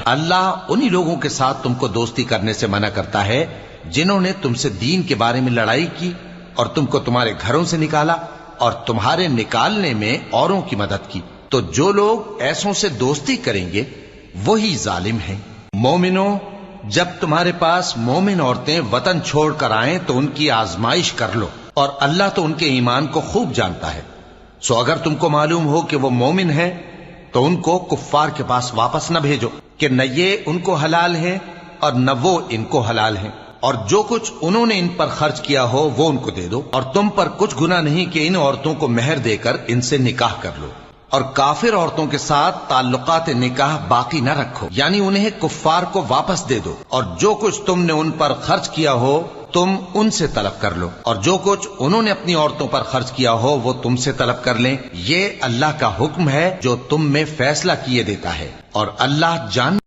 اللہ انہی لوگوں کے ساتھ تم کو دوستی کرنے سے منع کرتا ہے جنہوں نے تم سے دین کے بارے میں لڑائی کی اور تم کو تمہارے گھروں سے نکالا اور تمہارے نکالنے میں اوروں کی مدد کی، تو جو لوگ ایسوں سے دوستی کریں گے وہی ظالم ہیں۔ مومنوں، جب تمہارے پاس مومن عورتیں وطن چھوڑ کر آئیں تو ان کی آزمائش کر لو، اور اللہ تو ان کے ایمان کو خوب جانتا ہے۔ سو اگر تم کو معلوم ہو کہ وہ مومن ہیں تو ان کو کفار کے پاس واپس نہ بھیجو کہ نہ یہ ان کو حلال ہیں اور نہ وہ ان کو حلال ہیں، اور جو کچھ انہوں نے ان پر خرچ کیا ہو وہ ان کو دے دو، اور تم پر کچھ گناہ نہیں کہ ان عورتوں کو مہر دے کر ان سے نکاح کر لو، اور کافر عورتوں کے ساتھ تعلقات نکاح باقی نہ رکھو، یعنی انہیں کفار کو واپس دے دو، اور جو کچھ تم نے ان پر خرچ کیا ہو تم ان سے طلب کر لو، اور جو کچھ انہوں نے اپنی عورتوں پر خرچ کیا ہو وہ تم سے طلب کر لیں۔ یہ اللہ کا حکم ہے جو تم میں فیصلہ کیے دیتا ہے، اور اللہ جان